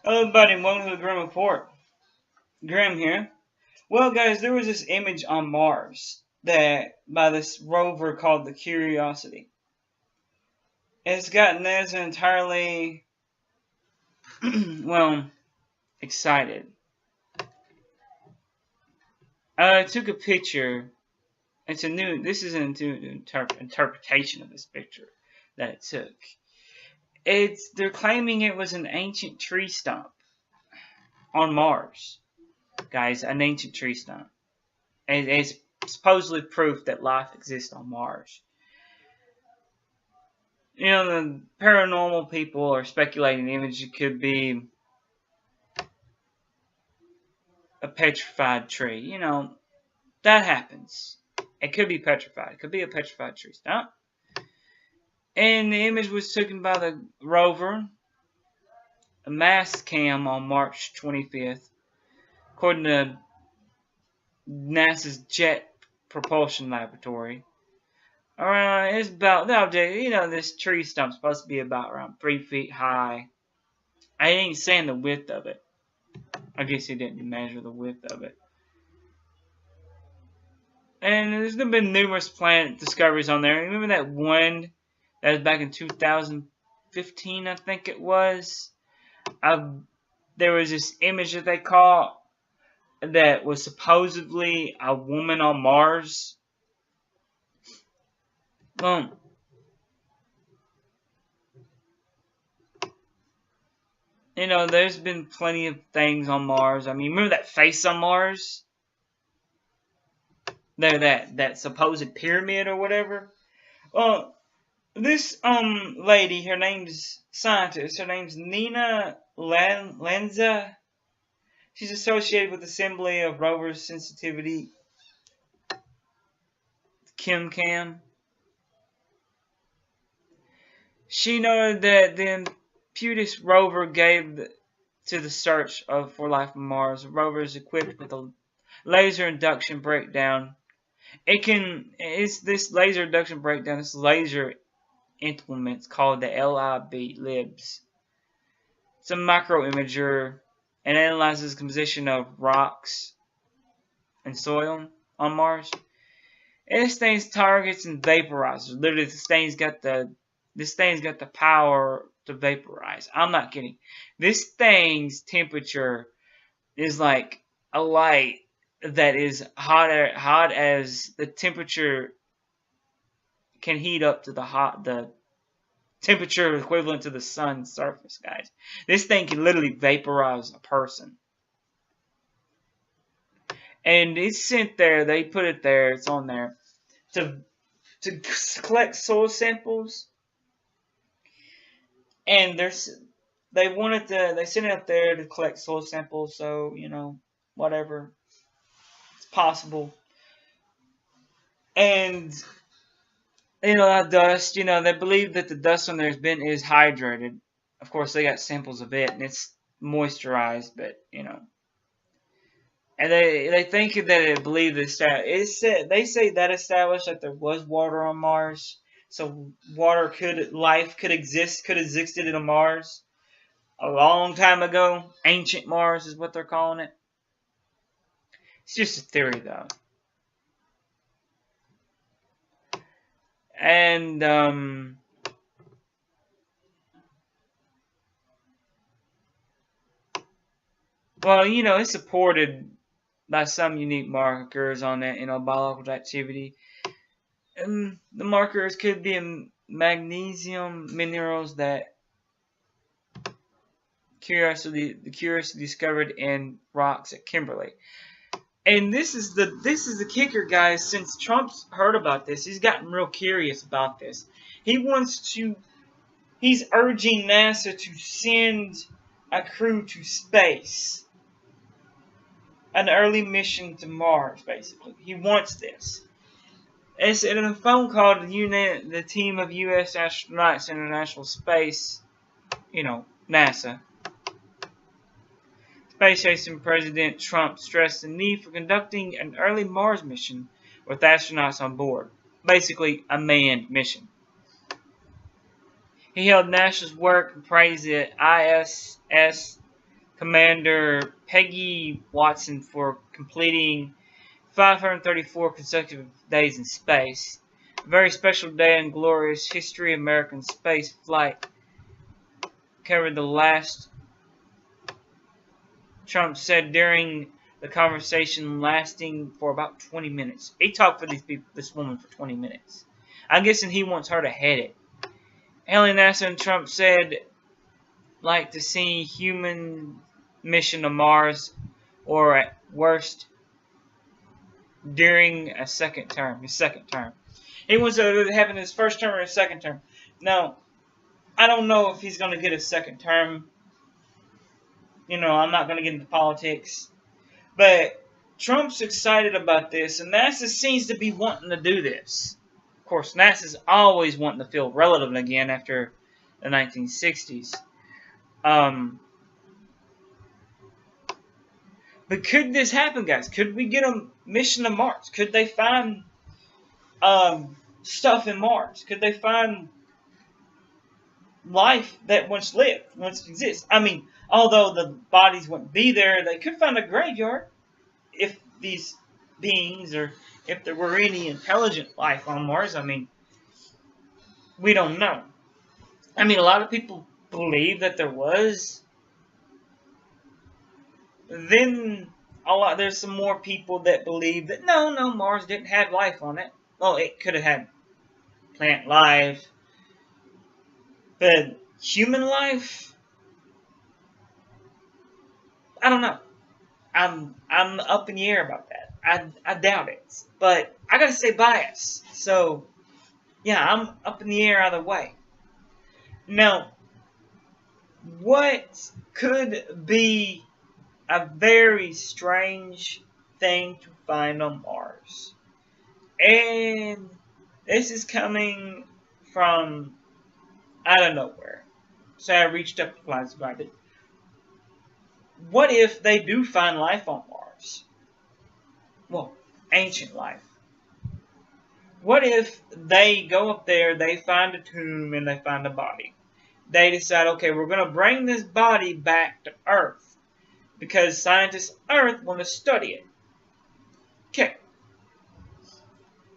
Hello everybody and welcome to the Grim Report. Grim here. Well guys, there was this image on Mars that by this rover called the Curiosity. It's gotten us entirely excited. I took a picture. This is a new interpretation of this picture that it took. They're claiming it was an ancient tree stump on Mars. Guys, an ancient tree stump. It's supposedly proof that life exists on Mars. You know, the paranormal people are speculating the image could be a petrified tree. You know, that happens. It could be petrified. It could be a petrified tree stump. And the image was taken by the rover, a Mastcam, on March 25th, according to NASA's Jet Propulsion Laboratory. It's about the object. You know, this tree stump's supposed to be about around 3 feet high. I ain't saying the width of it. I guess he didn't measure the width of it. And there's been numerous planet discoveries on there. Remember that one that was back in 2015, I think it was? There was this image that they caught that was supposedly a woman on Mars. Well, you know, there's been plenty of things on Mars. I mean, remember that face on Mars? There, that supposed pyramid or whatever? Well, this lady, her name's Nina Lanza. She's associated with Assembly of Rovers Sensitivity ChemCam. She noted that the Impetus rover gave to the search for life on Mars. The rover is equipped with a laser induction breakdown. This laser induction breakdown, this laser implement's called the LIBS. It's a micro imager and analyzes the composition of rocks and soil on Mars. This thing's targets and vaporizers. Literally, this thing's got the power to vaporize. I'm not kidding. This thing's temperature is like a light that is hot as the temperature can heat up to the temperature equivalent to the sun's surface, guys. This thing can literally vaporize a person. And it's sent there, they put it there, it's on there, to collect soil samples. And they sent it up there to collect soil samples, so, you know, whatever. It's possible. And, you know, that dust, you know, they believe that the dust on there is hydrated. Of course, they got samples of it, and it's moisturized, but, you know. And they think that they believe this. They say that established that there was water on Mars. So life could existed on Mars a long time ago. Ancient Mars is what they're calling it. It's just a theory, though. And well, you know, it's supported by some unique markers on that, you know, biological activity. And the markers could be magnesium minerals that the Curiosity discovered in rocks at Kimberley. And this is the kicker, guys. Since Trump's heard about this, he's gotten real curious about this. He's urging NASA to send a crew to space. An early mission to Mars, basically. He wants this. It's in a phone call to the team of U.S. astronauts in International Space, you know, NASA. Space Station President Trump stressed the need for conducting an early Mars mission with astronauts on board. Basically, a manned mission. He hailed NASA's work and praised the ISS Commander Peggy Watson for completing 534 consecutive days in space. A very special day in glorious history. American space flight covered the last, Trump said during the conversation lasting for about 20 minutes. He talked for this woman for 20 minutes. I'm guessing he wants her to head it. Hailing NASA, and Trump said, like to see human mission to Mars, or at worst, during his second term. He wants to have in his first term or his second term. Now, I don't know if he's going to get a second term. I'm not going to get into politics. But Trump's excited about this, and NASA seems to be wanting to do this. Of course, NASA's always wanting to feel relevant again after the 1960s. But could this happen, guys? Could we get a mission to Mars? Could they find stuff in Mars? Could they find life that once lived, once exists? I mean, although the bodies wouldn't be there, they could find a graveyard if these beings, or if there were any intelligent life on Mars. I mean, we don't know. I mean, a lot of people believe that there was. Then there's some more people that believe that no, Mars didn't have life on it. Well, it could have had plant life, but human life, I don't know. I'm up in the air about that. I doubt it, but I gotta say bias. So yeah, I'm up in the air either way. Now, what could be a very strange thing to find on Mars? And this is coming from out of nowhere. So I reached up to Flies about it. What if they do find life on Mars? Well, ancient life. What if they go up there, they find a tomb, and they find a body? They decide, okay, we're going to bring this body back to Earth because scientists on Earth want to study it. Okay.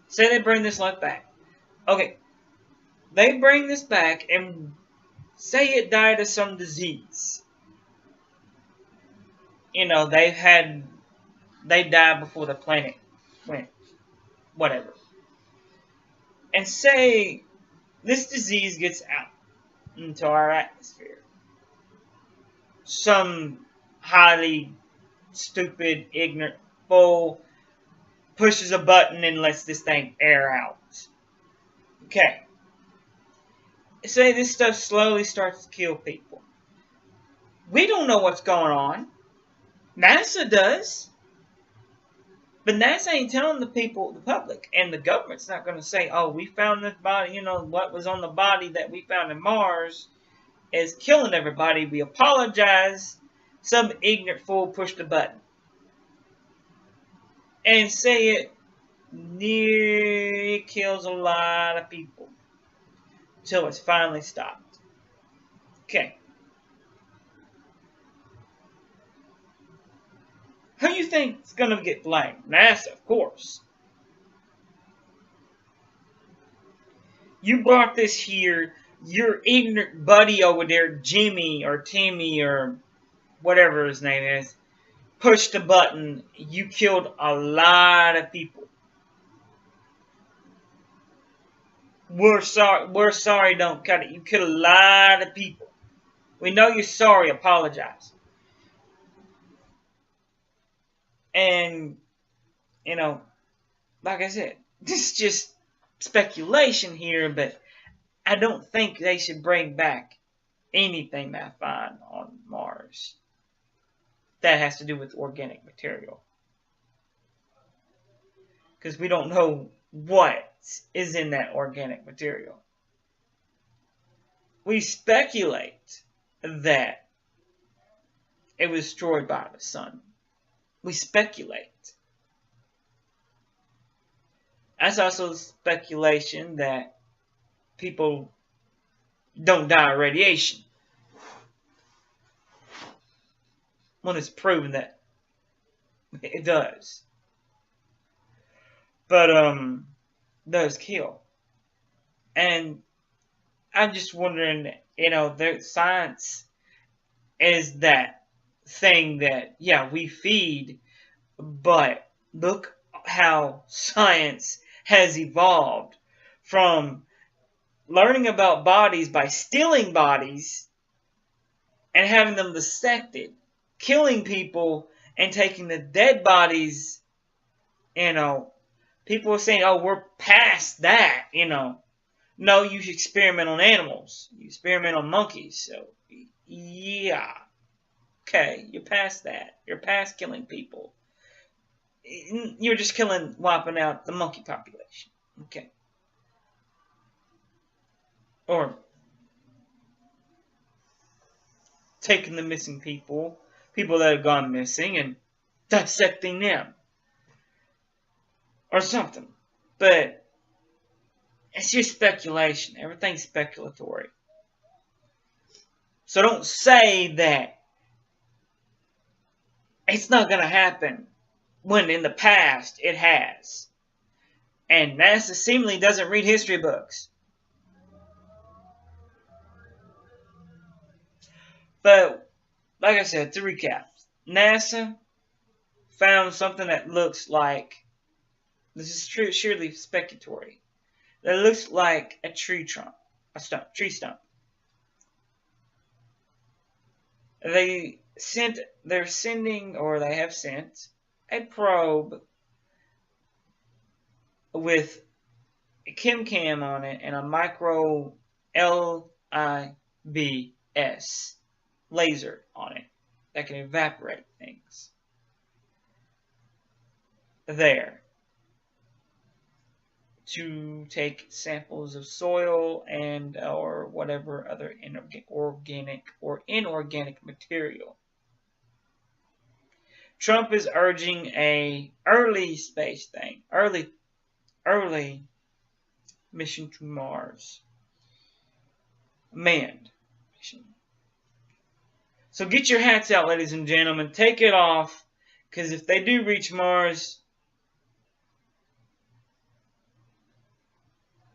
Say they bring this life back. Okay. They bring this back and say it died of some disease. They died before the planet went, whatever. And say this disease gets out into our atmosphere. Some highly stupid, ignorant fool pushes a button and lets this thing air out. Okay. Say this stuff slowly starts to kill people. We don't know what's going on. NASA does. But NASA ain't telling the people, the public, and the government's not going to say, oh, we found this body, what was on the body that we found in Mars is killing everybody. We apologize. Some ignorant fool pushed a button. And say it nearly kills a lot of people. Until it's finally stopped. Okay. Who you think is going to get blamed? NASA, of course. You brought this here. Your ignorant buddy over there, Jimmy or Timmy or whatever his name is, pushed a button. You killed a lot of people. We're sorry, don't cut it. You killed a lot of people. We know you're sorry, apologize. And, like I said, this is just speculation here, but I don't think they should bring back anything that I find on Mars that has to do with organic material. Because we don't know what is in that organic material. We speculate that it was destroyed by the sun. We speculate. That's also speculation that people don't die of radiation. When it's proven that it does. But, does kill. And I'm just wondering, the science is that thing that, yeah, we feed, but look how science has evolved from learning about bodies by stealing bodies and having them dissected, killing people and taking the dead bodies. People are saying, oh, we're past that. No, you experiment on animals. You experiment on monkeys. So, yeah. Okay, you're past that. You're past killing people. You're just wiping out the monkey population. Okay. Or taking the missing people that have gone missing, and dissecting them. Or something. But it's just speculation. Everything's speculatory. So don't say that it's not going to happen when in the past it has. And NASA seemingly doesn't read history books. But, like I said, to recap, NASA found something that looks like, this is surely speculatory, that looks like a tree stump. They have sent a probe with a ChemCam on it and a micro LIBS laser on it that can evaporate things. There. To take samples of soil and or whatever other organic or inorganic material. Trump is urging a early space thing, early mission to Mars, manned mission. So get your hats out, ladies and gentlemen. Take it off, because if they do reach Mars,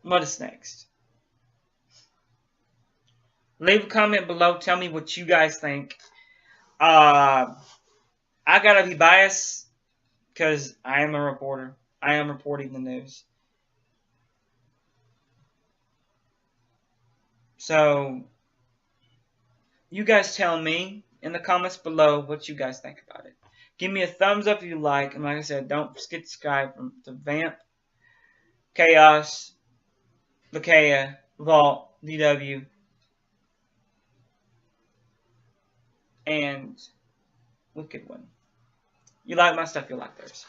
what is next? Leave a comment below. Tell me what you guys think. I gotta be biased because I am a reporter. I am reporting the news. So, you guys tell me in the comments below what you guys think about it. Give me a thumbs up if you like. And like I said, don't forget to subscribe to Vamp, Chaos, Lakea, Vault, DW, and Wicked One. You like my stuff, you'll like theirs.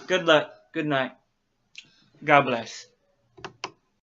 Good luck. Good night. God bless.